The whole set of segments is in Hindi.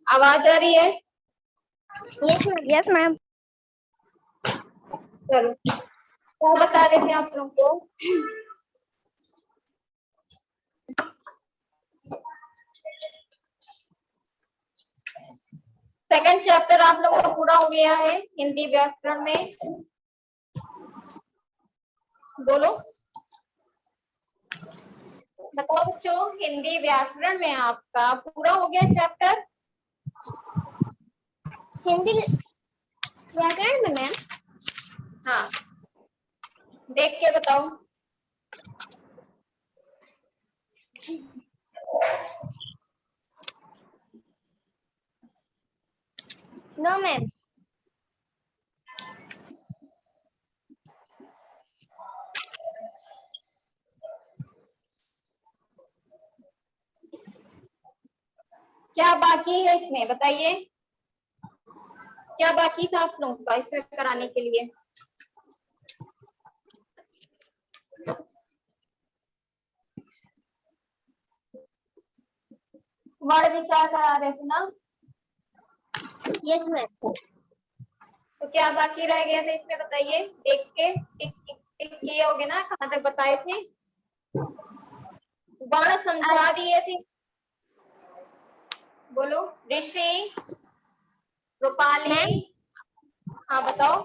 आवाज आ रही है? Yes ma'am. Yes ma'am. चलो, क्या बता रहे थे आप लोग को? सेकंड चैप्टर आप लोगों का पूरा हो गया है हिंदी व्याकरण में। बोलो, बताओ बच्चों, हिंदी व्याकरण में आपका पूरा हो गया चैप्टर? हिंदी व्याकरण में मैम? हाँ, देख के बताओ। No ma'am. क्या बाकी है इसमें बताइए? क्या बाकी था आप लोगों का इसमें कराने के लिए? वर्ण विचार करा रहे थे ना? Yes ma'am. तो क्या बाकी रह गया था इसमें बताइए? देख के टिक टिक टिक किए होगे ना, कहाँ तक बताए थे? वर्ण समझा दिए थे। बोलो ऋषि, रूपाली। हाँ बताओ।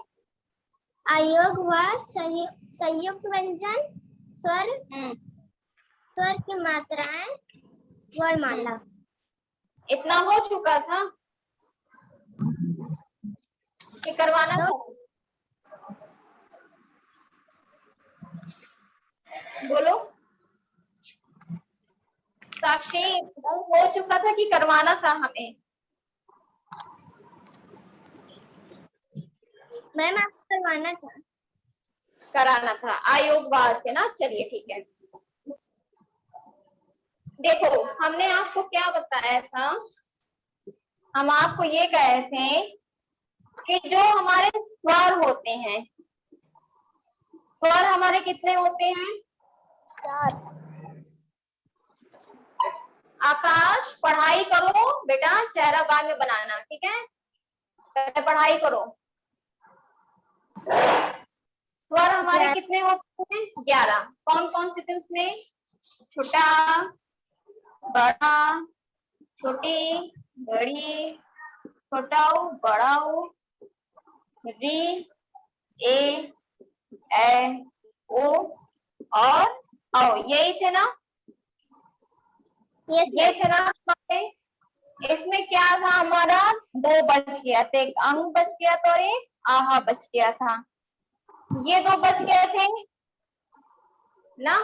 अयोग व संयुक्त व्यंजन, स्वर स्वर की मात्राएं, वर्णमाला। इतना हो चुका था कि करवाना था? बोलो साक्षी, हो चुका था कि करवाना था हमें? मैम आपको करवाना था। कराना था आयोगवाद से ना। चलिए ठीक है। देखो, हमने आपको क्या बताया था? हम आपको ये कहे थे कि जो हमारे स्वर होते हैं, स्वर हमारे कितने होते हैं? 4। आकाश, पढ़ाई करो बेटा, चेहरा बाद में बनाना, ठीक है? पहले पढ़ाई करो। स्वर हमारे कितने होते हैं? 11। कौन कौन से थे उसमें? छोटा, बड़ा, छोटी, बड़ी, छोटाऊ, बड़ाऊ, री, ए, ओ और औ। यही थे ना? ये थे ना? इसमें क्या था हमारा? 2 बच गया था, एक अंग बच गया था और एक आहा बच गया था। ये 2 बच गए थे ना?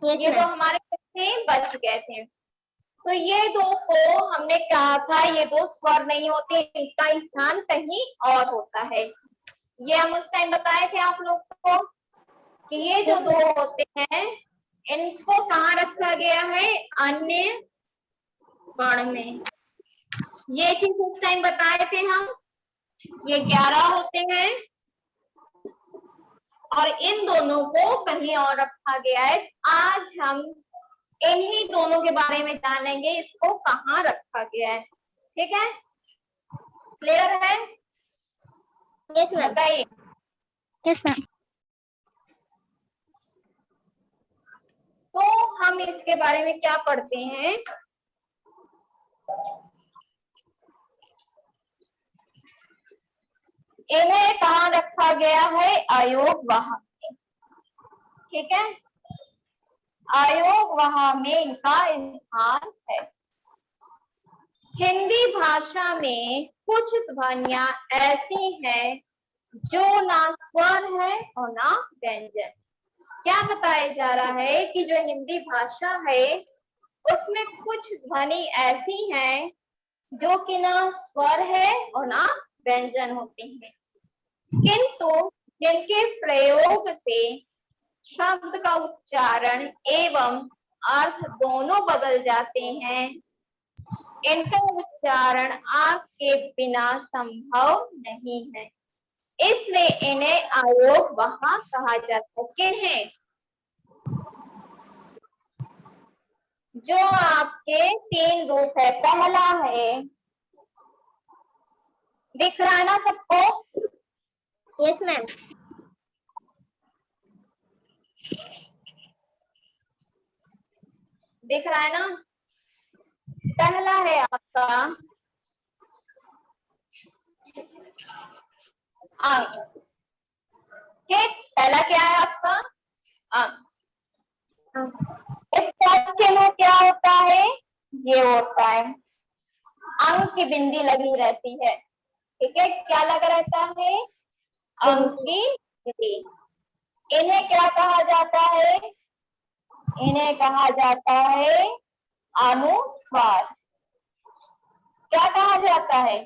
ये 2 हमारे थे, बच गए थे। तो ये 2 को हमने कहा था ये 2 स्वर नहीं होते, इनका स्थान कहीं और होता है। ये हम उस टाइम बताए थे आप लोग को कि ये जो 2 होते हैं इनको कहाँ रखा गया है? अन्य वर्ण में। ये चीज उस टाइम बताए थे हम। ये 11 होते हैं और इन दोनों को कहीं और रखा गया है। आज हम इन्हीं दोनों के बारे में जानेंगे, इसको कहाँ रखा गया है। ठीक है? क्लियर है? Yes ma'am. बताइए। Yes ma'am. तो हम इसके बारे में क्या पढ़ते हैं? इन्हें कहाँ रखा गया है? अयोग वहा में। ठीक है? अयोग वहा में इनका स्थान है। हिंदी भाषा में कुछ ध्वनियां ऐसी हैं जो ना स्वर है और ना व्यंजन। क्या बताया जा रहा है कि जो हिंदी भाषा है उसमें कुछ ध्वनि ऐसी हैं जो कि ना स्वर है और ना व्यंजन होते हैं, किंतु जिनके प्रयोग से शब्द का उच्चारण एवं अर्थ दोनों बदल जाते हैं। इनका उच्चारण आग के बिना संभव नहीं है, इसलिए इन्हें अयोग वहा कहा जाता है। किन्हें? जो आपके 3 रूप है, पहला है, दिख रहा है ना सबको? Yes ma'am. दिख रहा है ना? पहला है आपका अंक। ठीक, पहला क्या है आपका? अंक। इसका चिन्ह क्या होता है? ये होता है, अंक की बिंदी लगी रहती है। ठीक है, क्या लगा रहता है? अंक की बिंदी। इन्हें क्या कहा जाता है? इन्हें कहा जाता है अनुस्वार। क्या कहा जाता है?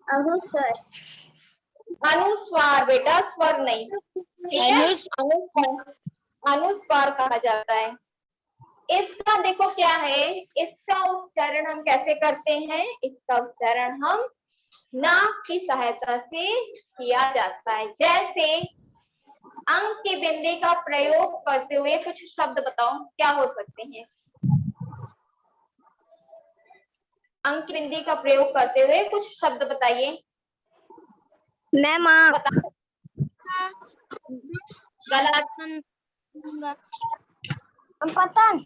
अनुस्वार। अनुस्वार बेटा, स्वर नहीं। ठीक है, अनुस्वार, अनुस्वार कहा जाता है। इसका देखो क्या है, इसका उच्चारण हम कैसे करते हैं? इसका उच्चारण हम नाक की सहायता से किया जाता है। जैसे अंक की बिंदी का प्रयोग करते हुए कुछ शब्द बताओ, क्या हो सकते हैं? अंक की बिंदी का प्रयोग करते हुए कुछ शब्द बताइए। मैम गलत। पतंग।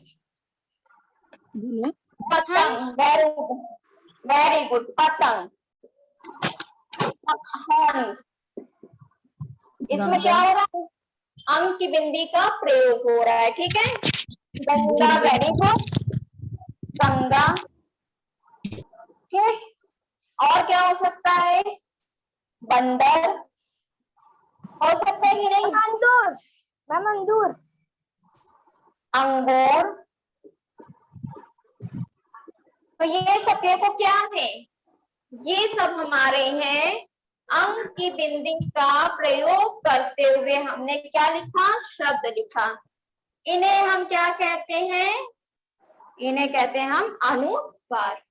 पतंग, वेरी गुड, पतंग। हंस, इसमें क्या हो रहा है? अंक की बिंदी का प्रयोग हो रहा है। ठीक है, गंगा, वेरी गुड, गंगा। ठीक, और क्या हो सकता है? बंदर हो सकता है कि नहीं? अंगूर। मैम अंगूर। अंगूर। तो ये सब देखो क्या है, ये सब हमारे हैं अंक की बिंदी का प्रयोग करते हुए हमने क्या लिखा? शब्द लिखा। इन्हें हम क्या कहते हैं? इन्हें कहते हैं हम अनुस्वार।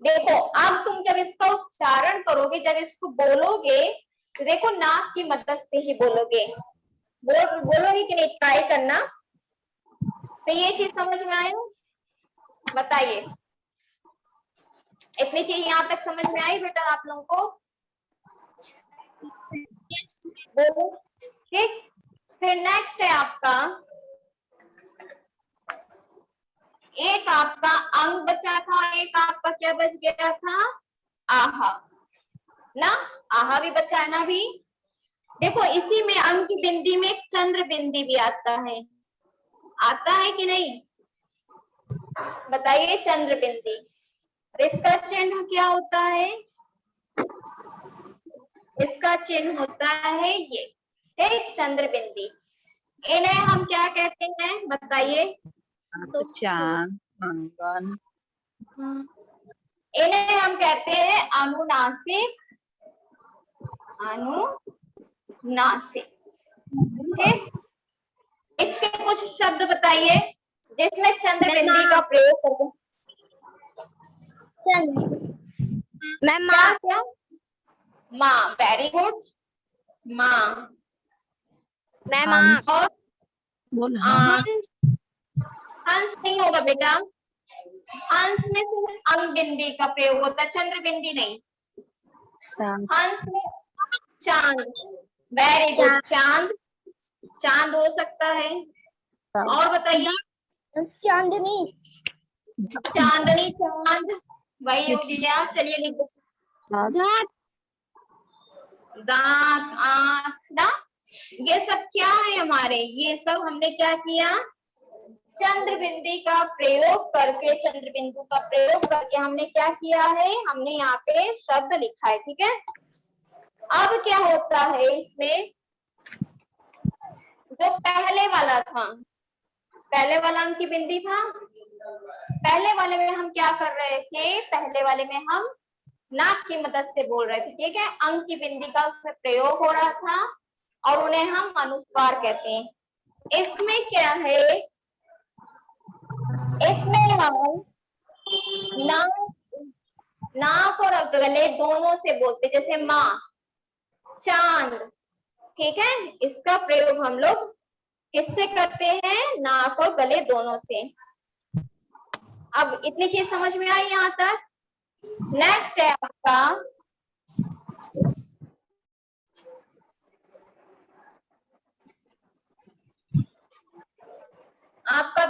देखो, अब तुम जब इसका उच्चारण करोगे, जब इसको बोलोगे, तो देखो नाक की मदद से ही बोलोगे। बोलोगे कि नहीं? ट्राई करना। तो ये चीज समझ में आए? बताइए, इतनी चीज यहाँ तक समझ में आई बेटा आप लोगों को? बोलो। ठीक, फिर नेक्स्ट है आपका, एक आपका अंग बचा था, एक आपका क्या बच गया था? आहा ना, आहा भी बचा है ना भी। देखो इसी में अंग की बिंदी में एक चंद्र बिंदी भी आता है कि नहीं? बताइए, चंद्र बिंदी। इसका चिन्ह क्या होता है? इसका चिन्ह होता है ये, एक चंद्र बिंदी। इन्हें हम क्या कहते हैं? बताइए। चांद, मंगल। इन्हें हम कहते हैं अनुनासिक। अनुनासिक। ठीक, इसके कुछ शब्द बताइए जिसमें चंद्र बिंदी का प्रयोग करते हैं। मैम क्या क्या? माँ, वेरी गुड, माँ। मैम और बोल हंस नहीं होगा बेटा, हंस में सिर्फ अंग बिंदी का प्रयोग होता है, चंद्र बिंदी नहीं। हंस में चांद, वेरी गुड, चांद। चांद हो सकता है। और बताइए। चांदनी। चांदनी, चांद वही हो गया। चलिए लिख दो। दांत, आंख ना, ये सब क्या है हमारे? ये सब हमने क्या किया? चंद्र बिंदी का प्रयोग करके, चंद्र बिंदु का प्रयोग करके हमने क्या किया है? हमने यहाँ पे शब्द लिखा है। ठीक है, अब क्या होता है इसमें? जो पहले वाला था, पहले वाला अंक की बिंदी था, पहले वाले में हम क्या कर रहे थे? पहले वाले में हम नाक की मदद से बोल रहे थे। ठीक है, अंक की बिंदी का उसमें प्रयोग हो रहा था और उन्हें हम अनुस्वार कहते हैं। इसमें क्या है? इसमें हम नाक और गले दोनों से बोलते, जैसे माँ, चांद। ठीक है, इसका प्रयोग हम लोग किससे करते हैं? नाक और गले दोनों से। अब इतनी चीज समझ में आई यहाँ तक। नेक्स्ट है आपका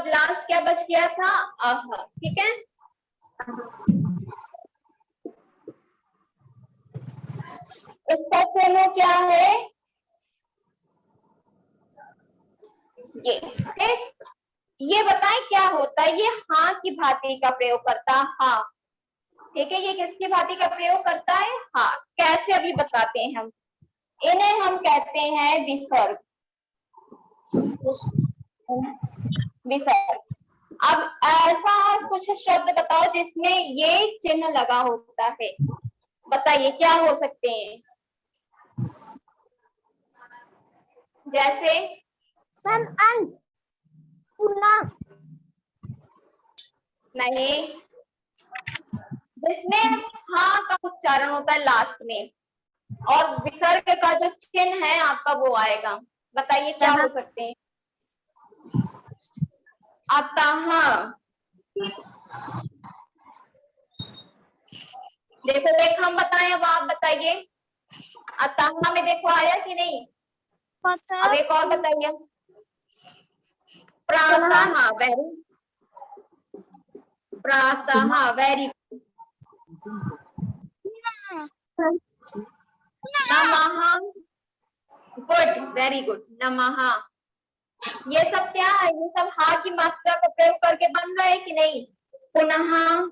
लास्ट क्या बच गया था? आहा, ठीक है। इसका चिन्ह क्या है? ये, ठीक। ये बताएं क्या होता है? ये हाँ की भांति का प्रयोग करता है, हाँ, ठीक है। ये किसकी भांति का प्रयोग करता है? हाँ। कैसे? अभी बताते हैं हम। इन्हें हम कहते हैं विसर्ग। विसर्ग। अब ऐसा कुछ शब्द बताओ जिसमें ये चिन्ह लगा होता है। बताइए क्या हो सकते हैं? जैसे मैम अंत, पुनः, नहीं, जिसमें हाँ का उच्चारण होता है लास्ट में और विसर्ग का जो चिन्ह है आपका वो आएगा। बताइए क्या हो सकते हैं? अतः। देखो एक हम बताएं, अब आप बताइए। अतः में देखो आया कि नहीं? अब एक और बताइए। प्रातः, वेरी, प्रातः, वेरी, नमः, गुड, वेरी गुड, नमः। ये सब क्या है? ये सब हा की मात्रा का प्रयोग करके बन रहा है कि नहीं? पुनः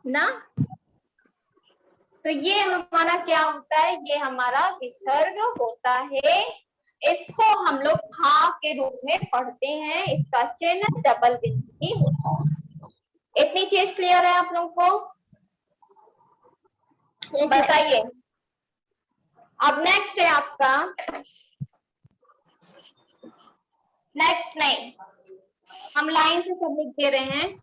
ना। तो ये हमारा क्या होता है? ये हमारा विसर्ग होता है। इसको हम लोग हा के रूप में पढ़ते हैं। इसका चिन्ह डबल बिंदी होता है। इतनी चीज क्लियर है आप लोगों को? बताइए। अब नेक्स्ट है आपका, नेक्स्ट नहीं, हम लाइन से सब लिख दे रहे हैं।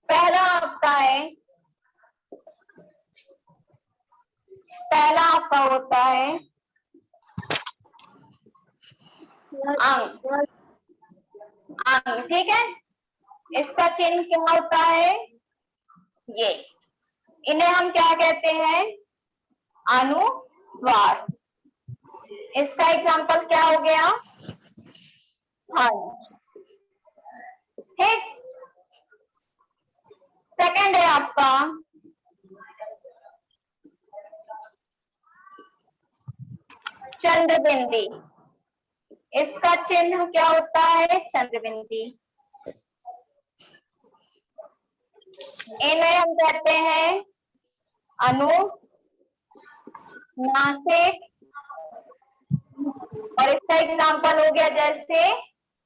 पहला आपका है, पहला आपका होता है अंग। अंग, ठीक है। इसका चिन्ह क्या होता है? ये, इन्हें हम क्या कहते हैं? अनुस्वार। इसका एग्जाम्पल क्या हो गया? हाँ, ठीक। सेकंड है आपका चंद्रबिंदी। इसका चिन्ह क्या होता है? चंद्रबिंदी। इन्हें हम कहते हैं अनुनासिक। और इसका एग्जाम्पल हो गया जैसे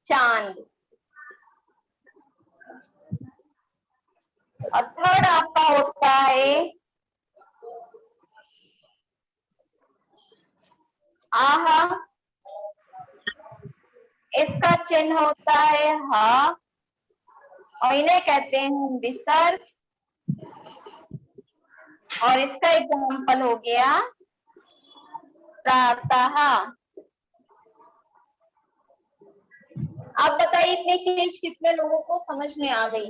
चांद। और थर्ड आपका होता है आहा। इसका चिन्ह होता है हा और इन्हें कहते हैं विसर्ग। और इसका एग्जाम्पल हो गया प्रातः। आप बताइए इतनी चीज कितने लोगों को समझ में आ गई?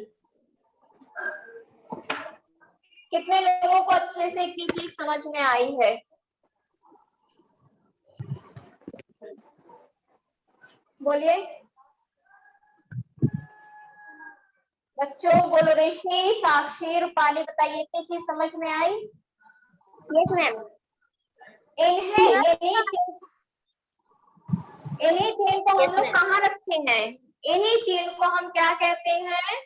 कितने लोगों को अच्छे से इतनी चीज समझ में आई है? बोलिए बच्चों, बोलो। ऋषि, साक्षी, रूपाली, बताइए इतनी चीज समझ में आई? Yes ma'am. इन्हीं चीज को हम लोग कहाँ रखते हैं? इन्हीं चीज को हम क्या कहते हैं?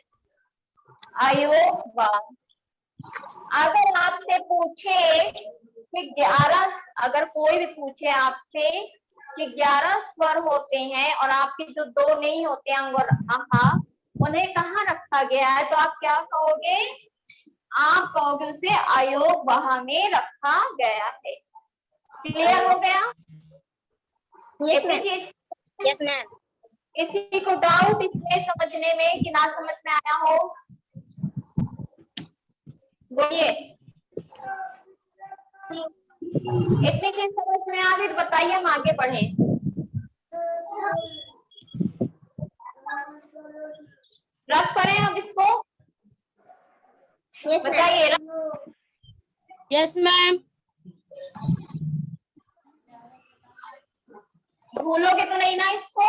अयोगवाद। अगर आपसे पूछे कि 11, अगर कोई भी पूछे आपसे कि 11 स्वर होते हैं और आपके जो 2 नहीं होते अंग और आहा, उन्हें कहाँ रखा गया है, तो आप क्या कहोगे? आप कहोगे उसे अयोग वहा में रखा गया है। क्लियर हो गया? यस इतनी मैम। चीज, यस मैम। किसी को डाउट इसमें समझने में कि ना समझ में आया हो? बोलिए। इतनी चीज समझ में आ गई तो बताइए, हम आगे बढ़े। रख करें अब इसको, यस मैम। बताइए। Yes ma'am. भूलोगे तो नहीं ना इसको?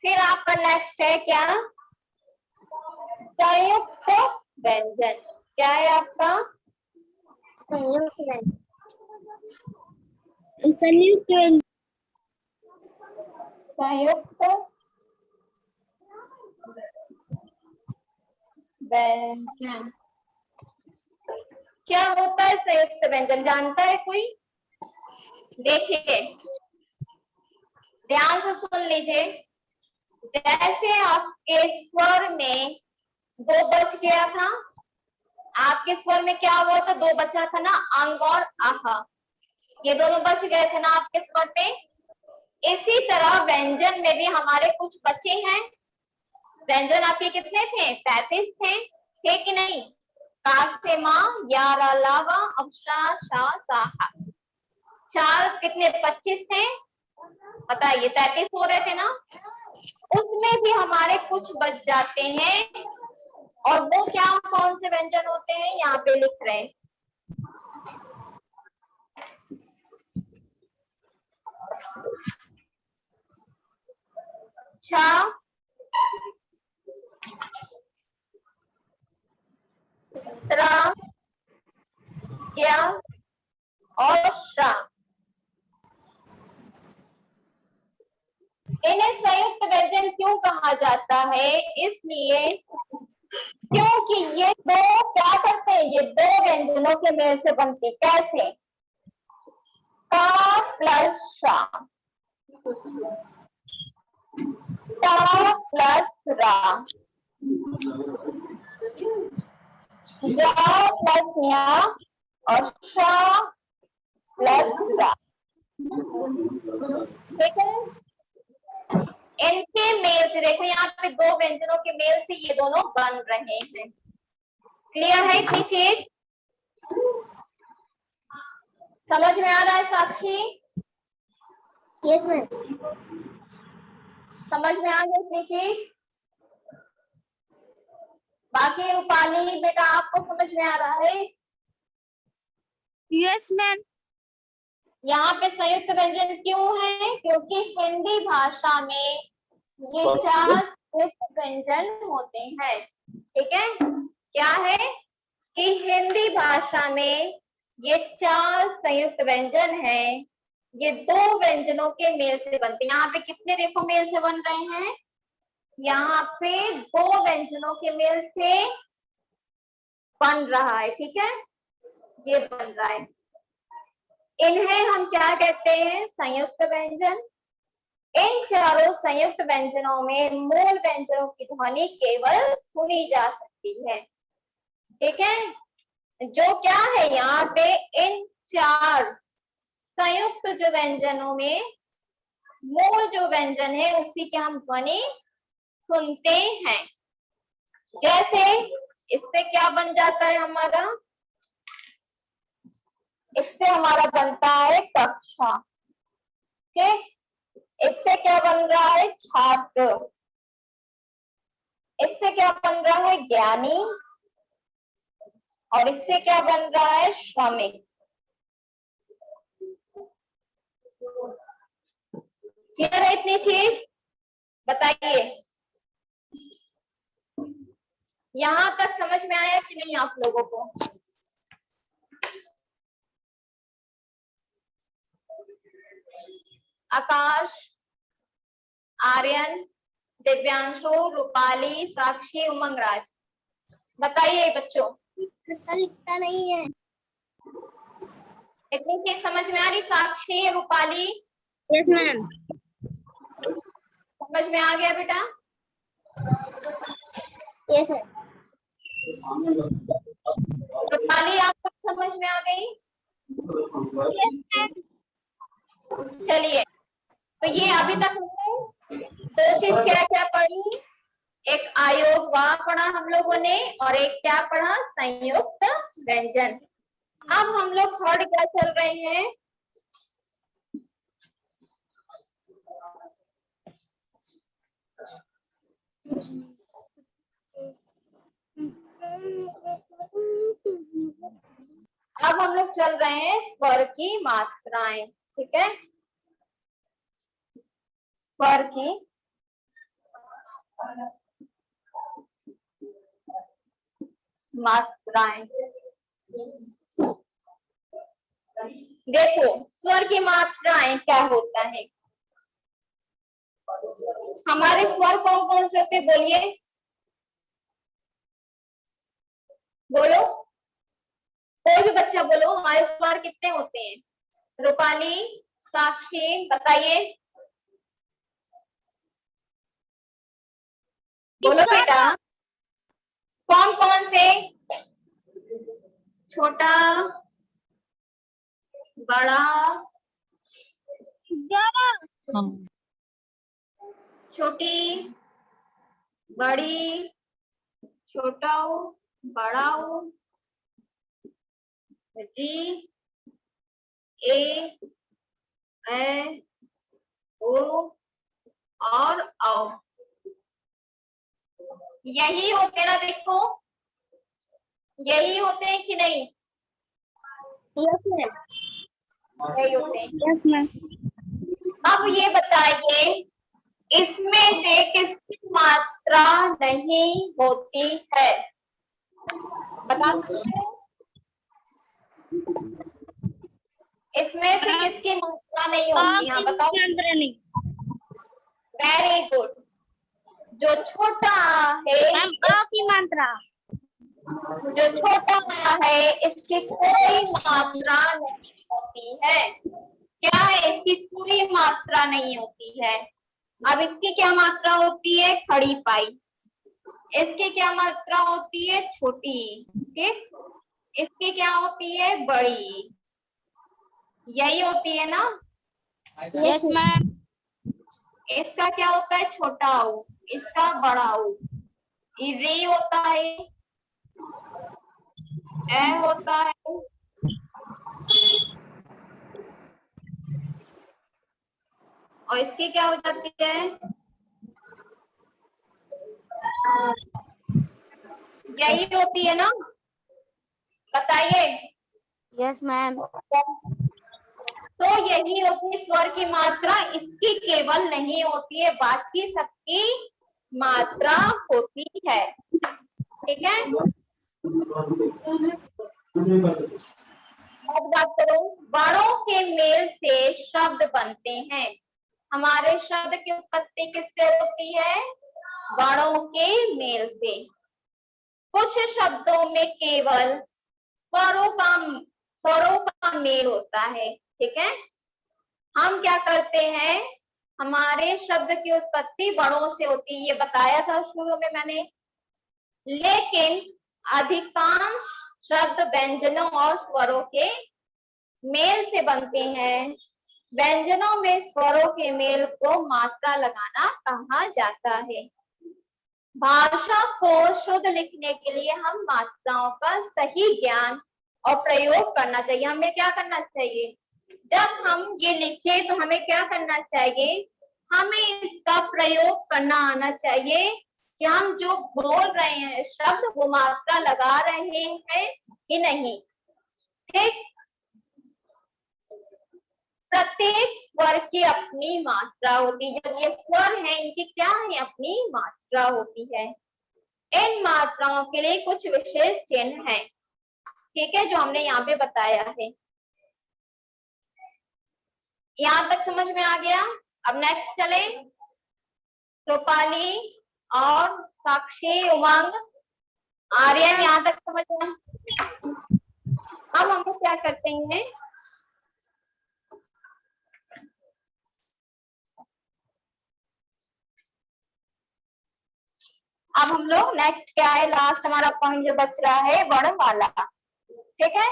फिर आपका नेक्स्ट है क्या? संयुक्त व्यंजन। क्या है आपका? संयुक्त व्यंजन। संयुक्त व्यंजन। संयुक्त व्यंजन क्या होता है? संयुक्त व्यंजन जानता है कोई? देखिए, ध्यान से सुन लीजिए। जैसे आपके स्वर में 2 बच गया था, आपके स्वर में क्या हुआ था? 2 बचा था ना, अंग और आहा, ये दोनों बच गए थे ना आपके स्वर में। इसी तरह व्यंजन में भी हमारे कुछ बचे हैं। व्यंजन आपके कितने थे? 33 थे कि नहीं? का से मां, या रा लावा, अवशा शा साहा। 4 कितने? 25 थे। बताइए, 33 हो रहे थे ना? उसमें भी हमारे कुछ बच जाते हैं, और वो क्या, कौन से व्यंजन होते हैं यहाँ पे लिख रहे हैं। छा, त्रा, क्या और शा। इन्हें संयुक्त व्यंजन क्यों कहा जाता है? इसलिए क्योंकि ये 2 क्या करते हैं? ये 2 व्यंजनों के मेल से बनती। कैसे? का प्लस शा, ता प्लस रा, जा प्लस या और शा प्लस रा। ठीक है? इनके मेल से देखो, यहाँ पे 2 व्यंजनों के मेल से ये दोनों बन रहे हैं। क्लियर है इतनी चीज? समझ में आ रहा है साक्षी? Yes ma'am. समझ में आ गई इतनी चीज? बाकी रूपाली बेटा, आपको समझ में आ रहा है? Yes ma'am. यहाँ पे संयुक्त व्यंजन क्यों है? क्योंकि हिंदी भाषा में ये 4 संयुक्त व्यंजन होते हैं। ठीक है? क्या है कि हिंदी भाषा में ये 4 संयुक्त व्यंजन है। ये 2 व्यंजनों के मेल से बनते हैं। यहाँ पे कितने देखो मेल से बन रहे हैं? यहाँ पे 2 व्यंजनों के मेल से बन रहा है। ठीक है? ये बन रहा है। इन्हें हम क्या कहते हैं? संयुक्त व्यंजन। इन चारों संयुक्त व्यंजनों में मूल व्यंजनों की ध्वनि केवल सुनी जा सकती है। ठीक है? जो क्या है यहाँ पे, इन 4 संयुक्त जो व्यंजनों में मूल जो व्यंजन है उसी की हम ध्वनि सुनते हैं। जैसे इससे क्या बन जाता है हमारा? इससे हमारा बनता है कक्षा। ठीक? इससे क्या बन रहा है? छात्र। इससे क्या बन रहा है? ज्ञानी। और इससे क्या बन रहा है? श्रमिक। क्लियर है इतनी चीज? बताइए, यहां तक समझ में आया कि नहीं आप लोगों को? आकाश, आर्यन, दिव्यांशु, रूपाली, साक्षी, उमंग राज, बताइए बच्चों। पता लिखता नहीं है। इतनी चीज समझ में आ रही? साक्षी, रूपाली, यस मैम। समझ में आ गया बेटा? Yes sir. रूपाली आपको समझ में आ गई? Yes ma'am. चलिए, तो ये अभी तक हमने दो चीज क्या क्या पढ़ी? एक अयोग वाह पढ़ा हम लोगों ने, और एक क्या पढ़ा? संयुक्त व्यंजन। अब हम लोग थर्ड क्या चल रहे हैं? अब हम लोग चल रहे हैं स्वर की मात्राएं, ठीक है? स्वर की मात्राएं। देखो, स्वर की मात्राएं क्या होता है? हमारे स्वर कौन कौन से होते? बोलिए, बोलो, कोई भी बच्चा बोलो, हमारे स्वर कितने होते हैं? रूपाली, साक्षी, बताइए, बोलो बेटा, कौन कौन से? छोटा, बड़ा, हाँ, छोटी, बड़ी, छोटा, बड़ा, री, ए, ओ और औ। यही होते ना? देखो, यही होते हैं कि नहीं? Yes ma'am. यही होते हैं। Yes ma'am. अब ये बताइए, इसमें से किसकी मात्रा नहीं होती है? बता सकते हो? इसमें से किसकी मात्रा नहीं होती? हाँ बताओ। Very good. जो छोटा है, अ की मात्रा। जो छोटा है, इसकी कोई मात्रा नहीं होती है। क्या है? इसकी कोई मात्रा नहीं होती है। अब इसकी क्या मात्रा होती है? खड़ी पाई। इसकी क्या मात्रा होती है? छोटी। ठीक, इसकी क्या होती है? बड़ी। यही होती है ना? Yes ma'am. इसका क्या होता है? छोटा ऊ, इसका बड़ा ऊ। रे होता है, ए होता है, और इसकी क्या हो जाती है? यही होती है ना? बताइए। Yes ma'am. तो यही होती है स्वर की मात्रा। इसकी केवल नहीं होती है, बाकी सबकी मात्रा होती है। ठीक है? अब बात करो, वर्णों के मेल से शब्द बनते हैं। हमारे शब्द की उत्पत्ति किससे होती है? वर्णों के मेल से। कुछ शब्दों में केवल स्वरों का मेल होता है। ठीक है? हम क्या करते हैं? हमारे शब्द की उत्पत्ति वर्णों से होती है, ये बताया था शुरू में मैंने। लेकिन अधिकांश शब्द व्यंजनों और स्वरों के मेल से बनते हैं। व्यंजनों में स्वरों के मेल को मात्रा लगाना कहा जाता है। भाषा को शुद्ध लिखने के लिए हम मात्राओं का सही ज्ञान और प्रयोग करना चाहिए। हमें क्या करना चाहिए? जब हम ये लिखे तो हमें क्या करना चाहिए? हमें इसका प्रयोग करना आना चाहिए कि हम जो बोल रहे हैं शब्द, वो मात्रा लगा रहे हैं कि नहीं। ठीक? प्रत्येक स्वर की अपनी मात्रा होती है। जब ये स्वर है, इनकी क्या है? अपनी मात्रा होती है। इन मात्राओं के लिए कुछ विशेष चिन्ह हैं, ठीक है, जो हमने यहाँ पे बताया है। यहाँ तक समझ में आ गया? अब नेक्स्ट चले। रूपाली और साक्षी, उमंग, आर्यन, यहाँ तक समझ में? अब हम लोग क्या करते हैं, अब हम लोग नेक्स्ट क्या है, लास्ट हमारा पॉइंट जो बच रहा है वर्णमाला। ठीक है,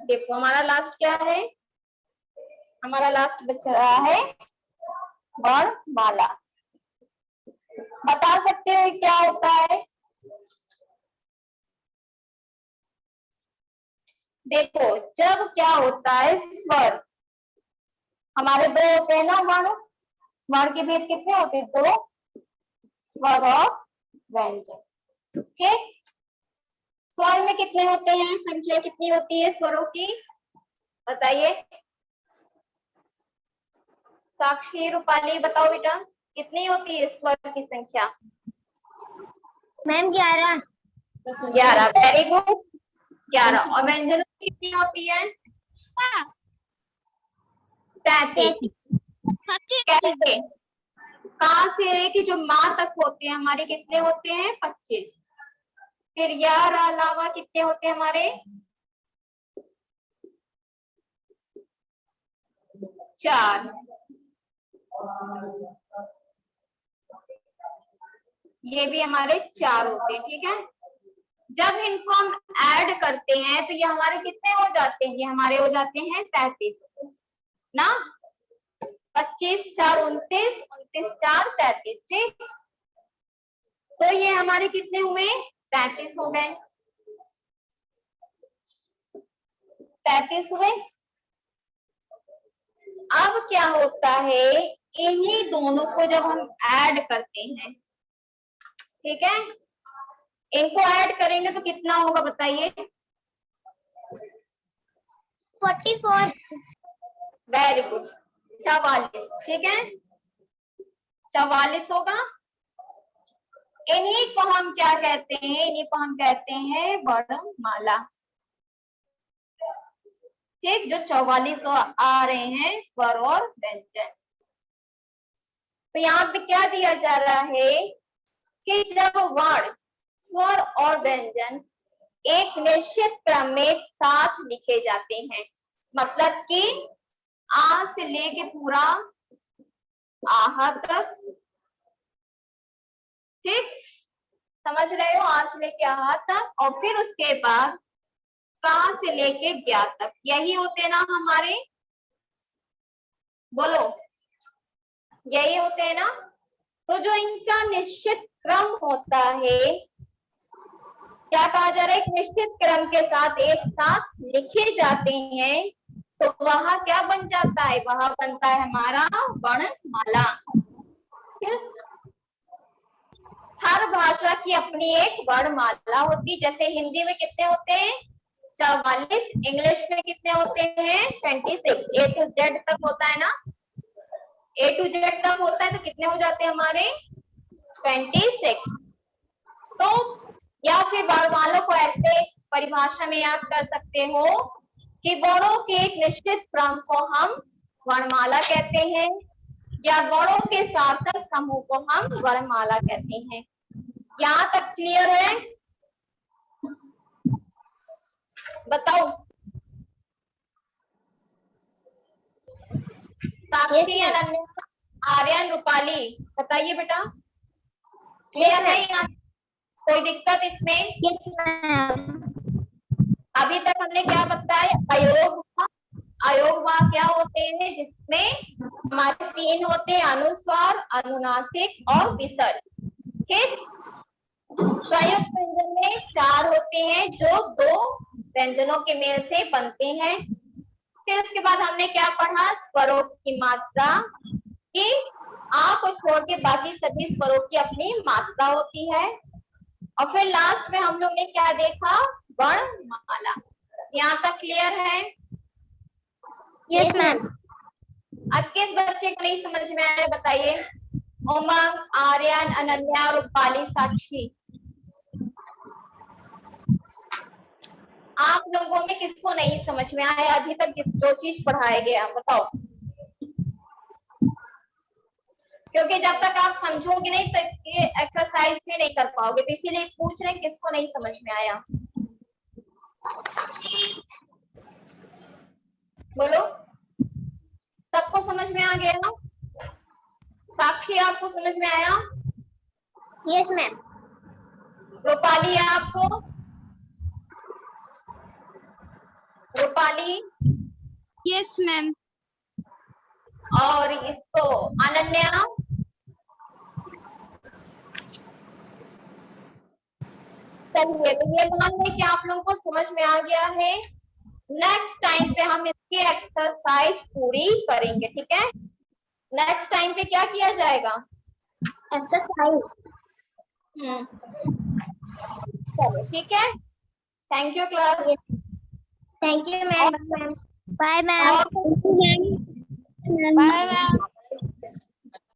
देखो हमारा लास्ट क्या है, हमारा लास्ट बच रहा है वर्णमाला। बता सकते हो क्या होता है? देखो जब क्या होता है, स्वर हमारे दो होते हैं ना, वर्ण के भेद कितने होते हैं? दो, स्वर और व्यंजन। ठीक, स्वर में कितने होते हैं, संख्या कितनी होती है स्वरों की, बताइए। साक्षी, रूपाली बताओ बेटा, कितनी होती है स्वर की संख्या? मैम 11। 11, very good, 11। और व्यंजनों की कितनी होती है? 33। कैसे? कहाँ से लेके जो माँ तक होते हैं हमारे कितने होते हैं? 25। फिर यार अलावा कितने होते हैं हमारे? 4। ये भी हमारे 4 होते हैं। ठीक है, जब इनको हम ऐड करते हैं तो ये हमारे कितने हो जाते हैं? ये हमारे हो जाते हैं 33 ना। 25 4 29, 29 4 33। ठीक, तो ये हमारे कितने हुए? 33 हो गए, 33 हुए। अब क्या होता है, इन्हीं दोनों को जब हम ऐड करते हैं, ठीक है, इनको ऐड करेंगे तो कितना होगा बताइए? 44। Very good, 44। ठीक है, 44 होगा। इन्हीं को हम क्या कहते हैं? इन्हीं को हम कहते हैं वर्णमाला। ठीक, जो 44 आ रहे हैं स्वर और व्यंजन। तो यहाँ पे क्या दिया जा रहा है कि जब वर्ण, स्वर और व्यंजन एक निश्चित क्रम में साथ लिखे जाते हैं, मतलब कि आ से लेके पूरा आहा तक, ठीक, समझ रहे हो, आ से लेके आहा तक, और फिर उसके बाद का से लेके ज्ञा तक, यही होते हैं ना हमारे, बोलो, यही होते हैं ना। तो जो इनका निश्चित क्रम होता है, क्या कहा जा रहा है, एक निश्चित क्रम के साथ एक साथ लिखे जाते हैं, तो वहां क्या बन जाता है? वहां बनता है हमारा वर्णमाला। हर भाषा की अपनी एक वर्णमाला होती है। जैसे हिंदी में कितने होते हैं? 44। इंग्लिश में कितने होते हैं? 26। ए टू जेड तक होता है ना, ए टू जेड तक होता है, तो कितने हो जाते हैं हमारे? 26। तो या फिर वर्णमाला को ऐसे परिभाषा में याद कर सकते हो कि वर्णों के एक निश्चित क्रम को हम वर्णमाला कहते हैं, या वर्णों के सार्थक समूह को हम वर्णमाला कहते हैं। यहाँ तक क्लियर है? बताओ साक्षी, अनन्या, आर्यन, रूपाली, बताइए बेटा, क्लियर है? यहाँ कोई दिक्कत इसमें? Yes ma'am. अभी तक हमने क्या बताया? अयोग, अयोग वहाँ क्या होते हैं जिसमें हमारे 3 होते हैं, अनुस्वार, अनुनासिक और विसर्ग। ठीक, संयुक्त व्यंजन में 4 होते हैं जो 2 व्यंजनों के मेल से बनते हैं। फिर उसके बाद हमने क्या पढ़ा? स्वरों की मात्रा, कि आ को छोड़ के बाकी सभी स्वरों की अपनी मात्रा होती है। और फिर लास्ट में हम लोग ने क्या देखा? वर्णमाला। यहाँ तक क्लियर है? Yes ma'am. अब किस बच्चे को नहीं समझ में आया बताइए? उमंग, आर्यन, अनन्या, रूपाली, साक्षी, आप लोगों में किसको नहीं समझ में आया अभी तक जो चीज पढ़ाया गया? बताओ। क्योंकि जब तक आप समझोगे नहीं तो ये एक्सरसाइज भी नहीं कर पाओगे, तो इसीलिए पूछ रहे हैं किसको नहीं समझ में आया। बोलो, सबको समझ में आ गया? साक्षी आपको समझ में आया? Yes ma'am. रूपाली आपको? Rupali yes ma'am. और इसको अनन्या? चलिए, तो ये मान लें कि आप लोगों को समझ में आ गया है। नेक्स्ट टाइम पे हम इसकी एक्सरसाइज पूरी करेंगे, ठीक है? नेक्स्ट टाइम पे क्या किया जाएगा? एक्सरसाइज। चलो ठीक है, thank you class. Thank you ma'am. Bye ma'am. और बाय मैम।